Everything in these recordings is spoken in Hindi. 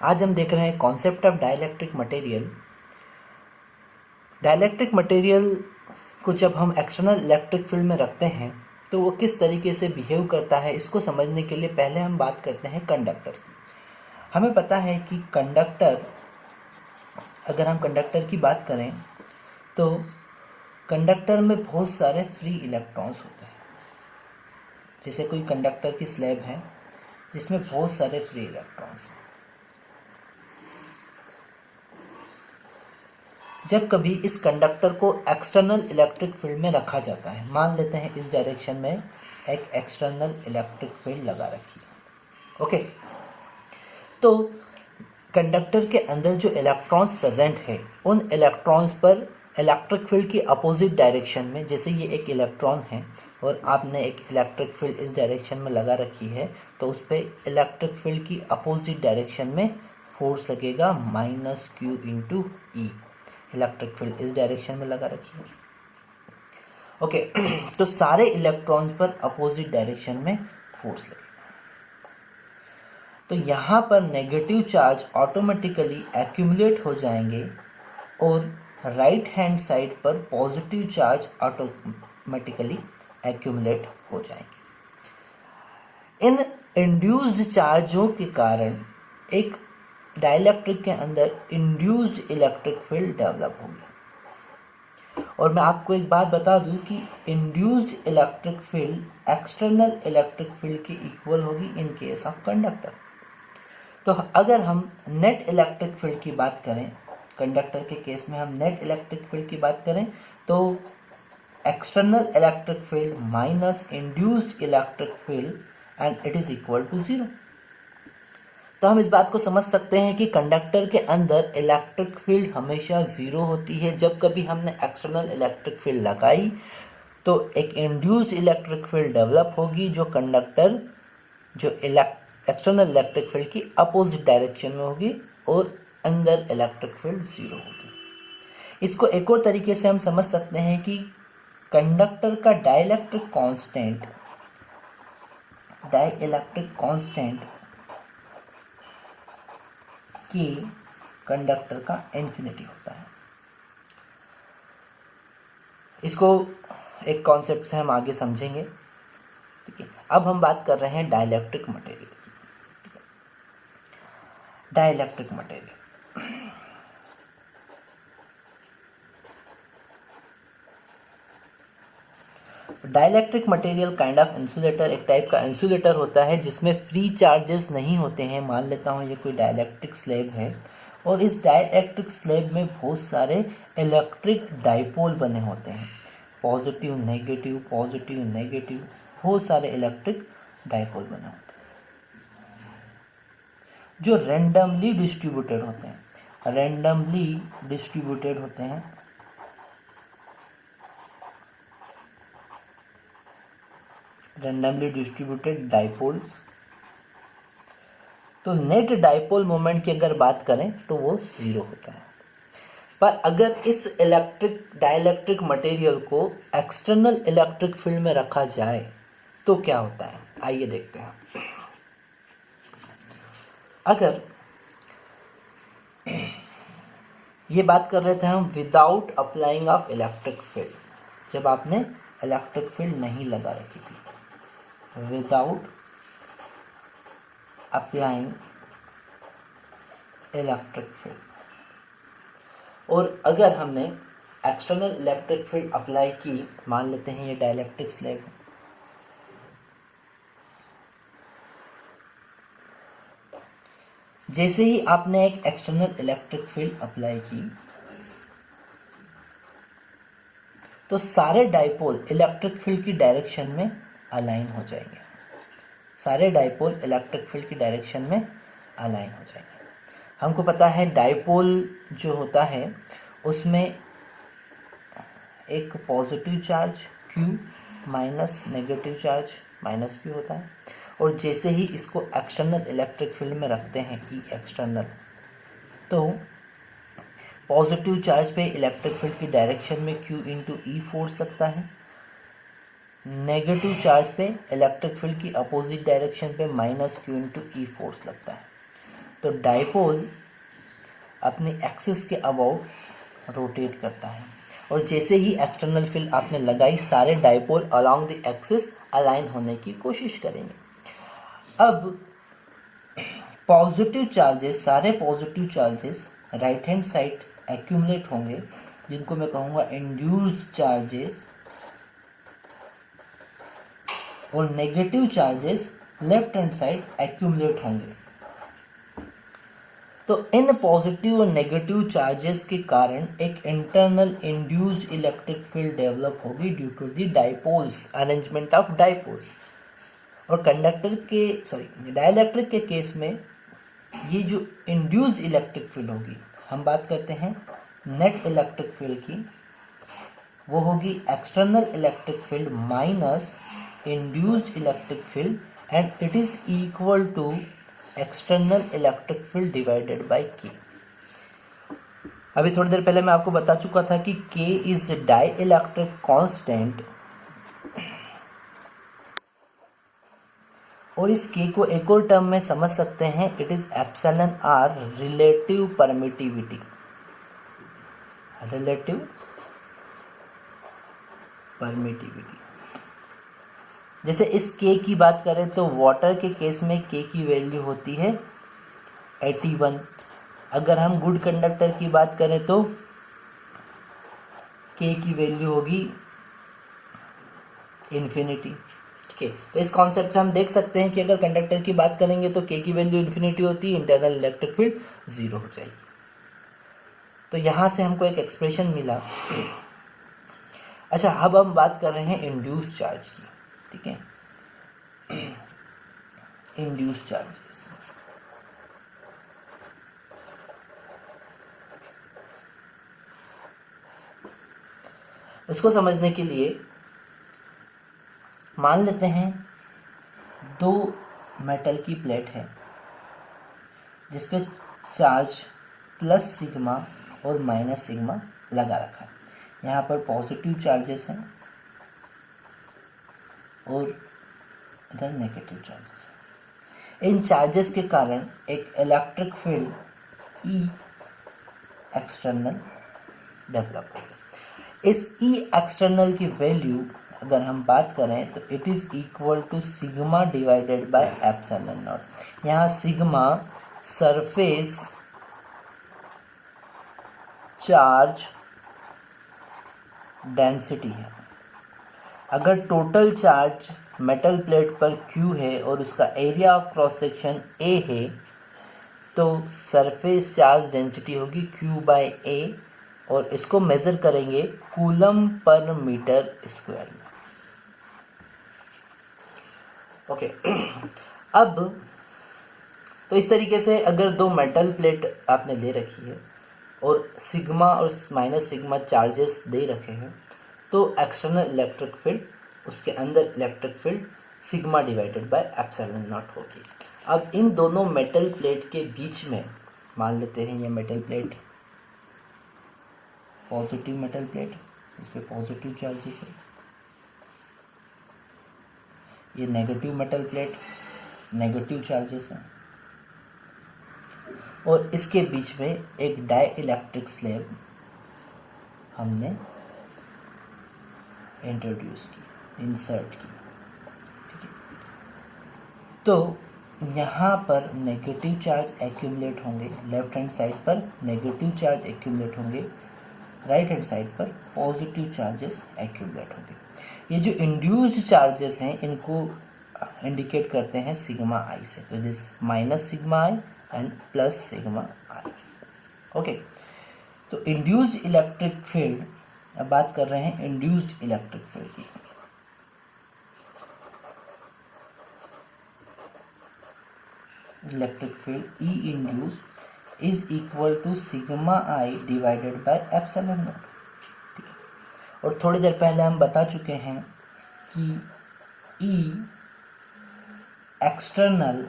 आज हम देख रहे हैं concept of dielectric material. Dielectric material को जब हम एक्सटर्नल इलेक्ट्रिक फील्ड में रखते हैं तो वो किस तरीके से बिहेव करता है, इसको समझने के लिए पहले हम बात करते हैं कंडक्टर की। हमें पता है कि कंडक्टर, अगर हम कंडक्टर की बात करें तो कंडक्टर में बहुत सारे फ्री इलेक्ट्रॉन्स होते हैं। जैसे कोई कंडक्टर की स्लैब है जिसमें बहुत सारे फ्री इलेक्ट्रॉन्स हैं। जब कभी इस कंडक्टर को एक्सटर्नल इलेक्ट्रिक फील्ड में रखा जाता है, मान लेते हैं इस डायरेक्शन में एक एक्सटर्नल इलेक्ट्रिक फील्ड लगा रखी है, ओके। तो कंडक्टर के अंदर जो इलेक्ट्रॉन्स प्रेजेंट है उन इलेक्ट्रॉन्स पर इलेक्ट्रिक फील्ड की अपोजिट डायरेक्शन में, जैसे ये एक इलेक्ट्रॉन है और आपने एक इलेक्ट्रिक फील्ड इस डायरेक्शन में लगा रखी है, तो उस पर इलेक्ट्रिक फील्ड की अपोजिट डायरेक्शन में फोर्स लगेगा -q × E। इलेक्ट्रिक फील्ड इस डायरेक्शन में लगा रखी है, ओके। तो सारे इलेक्ट्रॉन्स पर अपोजिट डायरेक्शन में फोर्स लगेगा। तो यहाँ पर नेगेटिव चार्ज ऑटोमेटिकली एक्यूमुलेट हो जाएंगे और राइट हैंड साइड पर पॉजिटिव चार्ज ऑटोमेटिकली एक्यूमुलेट हो जाएंगे। इन इंड्यूस्ड चार्जों के कारण एक डाइलेक्ट्रिक के अंदर इंड्यूस्ड इलेक्ट्रिक फील्ड डेवलप होगी। और मैं आपको एक बात बता दूं कि induced electric field external electric field के इक्वल होगी इन केस ऑफ कंडक्टर। तो अगर हम नेट इलेक्ट्रिक फील्ड की बात करें, कंडक्टर के केस में हम नेट इलेक्ट्रिक फील्ड की बात करें तो external electric field minus induced electric field and it is equal to 0। तो हम इस बात को समझ सकते हैं कि कंडक्टर के अंदर इलेक्ट्रिक फील्ड हमेशा 0 होती है। जब कभी हमने एक्सटर्नल इलेक्ट्रिक फील्ड लगाई तो एक इंड्यूस्ड इलेक्ट्रिक फील्ड डेवलप होगी जो कंडक्टर जो एक्सटर्नल इलेक्ट्रिक फील्ड की अपोजिट डायरेक्शन में होगी और अंदर इलेक्ट्रिक फील्ड 0 होगी। इसको एक और तरीके से हम समझ सकते हैं कि कंडक्टर का डाइलेक्ट्रिक कांस्टेंट कि कंडक्टर का इन्फिनिटी होता है। इसको एक कॉन्सेप्ट से हम आगे समझेंगे, ठीक है। अब हम बात कर रहे हैं डाइलेक्ट्रिक मटेरियल की। Dielectric material dielectric material kind of insulator, एक टाइप का इंसुलेटर होता है जिसमें फ्री चार्जेस नहीं होते हैं। मान लेता हूँ ये कोई डाइलेक्ट्रिक स्लैब है और इस डाइलेक्ट्रिक स्लैब में बहुत सारे इलेक्ट्रिक डाइपोल बने होते हैं, पॉजिटिव नेगेटिव बहुत सारे इलेक्ट्रिक डाइपोल बने होते हैं जो रैंडमली डिस्ट्रीब्यूटेड होते हैं। Randomly distributed dipoles. तो नेट डाइपोल मोमेंट की अगर बात करें तो वो 0 होता है। पर अगर इस डाइलेक्ट्रिक मटेरियल को एक्सटर्नल इलेक्ट्रिक फील्ड में रखा जाए तो क्या होता है, आइए देखते हैं। अगर ये बात कर रहे थे हम without applying of electric field, जब आपने इलेक्ट्रिक फील्ड नहीं लगा रखी थी, विदाउट अप्लाइंग इलेक्ट्रिक फील्ड, और अगर हमने एक्सटर्नल इलेक्ट्रिक फील्ड अप्लाई की, मान लेते हैं ये डाइलेक्ट्रिक स्लैब है, जैसे ही आपने एक एक्सटर्नल इलेक्ट्रिक फील्ड अप्लाई की तो सारे डाइपोल इलेक्ट्रिक फील्ड की डायरेक्शन में अलाइन हो जाएंगे। हमको पता है डाइपोल जो होता है उसमें एक positive charge Q minus negative charge -Q होता है, और जैसे ही इसको एक्सटर्नल इलेक्ट्रिक फील्ड में रखते हैं E एक्सटर्नल, तो पॉजिटिव चार्ज पे इलेक्ट्रिक फील्ड की डायरेक्शन में Q × E फोर्स लगता है, नेगेटिव चार्ज पे इलेक्ट्रिक फील्ड की अपोजिट डायरेक्शन पे -Q × E फोर्स लगता है। तो डाइपोल अपने एक्सिस के अबाउट रोटेट करता है, और जैसे ही एक्सटर्नल फील्ड आपने लगाई, सारे dipole along the axis align होने की कोशिश करेंगे। अब पॉजिटिव चार्जेस, सारे positive charges right hand side accumulate होंगे, जिनको मैं कहूँगा इंड्यूस्ड चार्जेस, और negative charges left hand side accumulate होंगे। तो इन पॉजिटिव और नेगेटिव चार्जेस के कारण एक internal induced electric field develop होगी due to the dipoles, arrangement of dipoles. और कंडक्टर के डाइलेक्ट्रिक के केस में ये जो इंड्यूस्ड इलेक्ट्रिक फील्ड होगी, हम बात करते हैं नेट इलेक्ट्रिक फील्ड की, वो होगी external electric field minus induced electric field, and it is equal to external electric field divided by K. अभी थोड़ी देर पहले मैं आपको बता चुका था कि के इज डाई इलेक्ट्रिक कांस्टेंट, और इस के को एक और टर्म में समझ सकते हैं, it is epsilon r relative permittivity. Relative permittivity, जैसे इस के की बात करें तो वाटर के केस में के की वैल्यू होती है 81। अगर हम गुड कंडक्टर की बात करें तो के की वैल्यू होगी इन्फिनिटी। ठीक है, तो इस कॉन्सेप्ट से हम देख सकते हैं कि अगर कंडक्टर की बात करेंगे तो के की वैल्यू इन्फिनिटी होती है, इंटरनल इलेक्ट्रिक फील्ड 0 हो जाएगी। तो यहाँ से हमको एक एक्सप्रेशन मिला। अच्छा, अब हम बात कर रहे हैं इंड्यूस्ड चार्ज की। ठीक है, इंड्यूस्ड चार्जेस, उसको समझने के लिए मान लेते हैं दो मेटल की प्लेट है जिसपे चार्ज प्लस सिग्मा और माइनस सिग्मा लगा रखा है। यहाँ पर पॉजिटिव चार्जेस हैं और इधर नेगेटिव चार्जेस। इन चार्जेस के कारण एक इलेक्ट्रिक फील्ड ई एक्सटर्नल डेवलप होगा। इस ई एक्सटर्नल की वैल्यू अगर हम बात करें तो it is equal to sigma divided by epsilon naught. यहाँ सिग्मा सरफेस चार्ज डेंसिटी है। अगर टोटल चार्ज मेटल प्लेट पर Q है और उसका area of cross section A है, तो सरफेस चार्ज डेंसिटी होगी Q बाय A, और इसको मेज़र करेंगे कूलम पर मीटर स्क्वायर में। ओके, अब तो इस तरीके से अगर दो मेटल प्लेट आपने ले रखी है और सिग्मा और माइनस सिग्मा चार्जेस दे रखे हैं, तो एक्सटर्नल इलेक्ट्रिक फील्ड, उसके अंदर electric field sigma divided by epsilon not होगी। अब इन दोनों मेटल प्लेट के बीच में मान लेते हैं ये metal plate positive metal plate, इस पर पॉजिटिव चार्जेस है। ये negative metal plate, negative charges हैं, और इसके बीच में एक डाई इलेक्ट्रिक स्लैब हमने इंट्रोड्यूस की, इंसर्ट की। ठीक है, तो यहाँ पर नेगेटिव चार्ज एक्यूमुलेट होंगे, लेफ्ट हैंड साइड पर नेगेटिव चार्ज एक्यूमुलेट होंगे, राइट हैंड साइड पर पॉजिटिव चार्जेस एक्यूमुलेट होंगे। ये जो इंड्यूस्ड चार्जेस हैं इनको इंडिकेट करते हैं सिग्मा आई से, तो this minus sigma i and plus sigma i. Okay, तो इंड्यूस्ड इलेक्ट्रिक फील्ड, अब बात कर रहे हैं इंड्यूस्ड इलेक्ट्रिक फील्ड की। Electric field e induced is equal to sigma i divided by epsilon naught. ठीक है, और थोड़ी देर पहले हम बता चुके हैं कि E external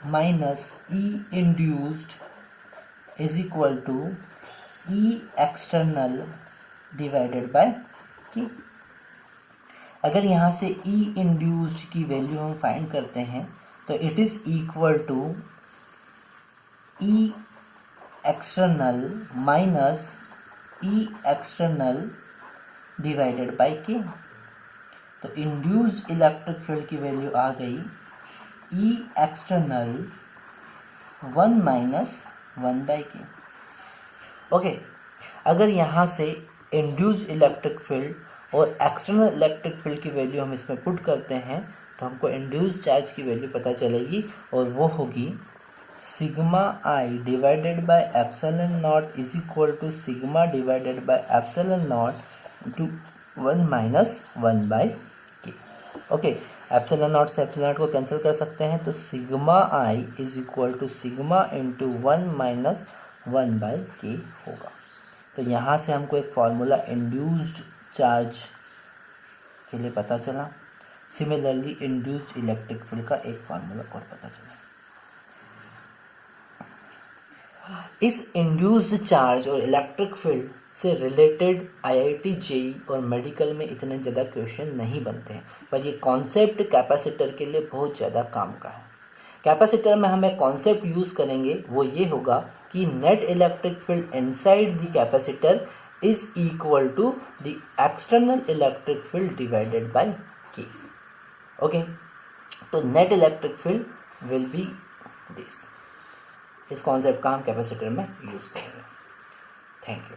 minus E induced is equal to E external divided by K. अगर यहाँ से ई इंड्यूस्ड की वैल्यू हम फाइंड करते हैं तो it is equal to E external minus E external divided by K. तो इंड्यूस्ड इलेक्ट्रिक फील्ड की वैल्यू आ गई E external 1 minus 1 by K. Okay, अगर यहाँ से इंड्यूस्ड इलेक्ट्रिक फील्ड और एक्सटर्नल इलेक्ट्रिक फील्ड की वैल्यू हम इसमें पुट करते हैं तो हमको इंड्यूस्ड चार्ज की वैल्यू पता चलेगी और वो होगी sigma i divided by epsilon naught is equal to sigma divided by epsilon naught into 1 minus 1 by K. Okay, epsilon naught से एप्सिलॉन नॉट को कैंसिल कर सकते हैं तो sigma i is equal to sigma into 1 minus 1 by K होगा। तो यहाँ से हमको एक फॉर्मूला इंड्यूस्ड चार्ज के लिए पता चला। सिमिलरली इंड्यूस्ड इलेक्ट्रिक फील्ड का एक फार्मूला और पता चला। इस इंड्यूस्ड चार्ज और इलेक्ट्रिक फील्ड से रिलेटेड आईआईटी जेईई और मेडिकल में इतने ज़्यादा क्वेश्चन नहीं बनते हैं, पर ये कॉन्सेप्ट कैपेसिटर के लिए बहुत ज़्यादा काम का है। कैपेसिटर में हमें कॉन्सेप्ट यूज़ करेंगे वो ये होगा कि net electric field inside the capacitor is equal to the external electric field divided by K. Okay, तो net electric field will be this. इस कॉन्सेप्ट का हम कैपेसिटर में यूज़ करेंगे। Thank you.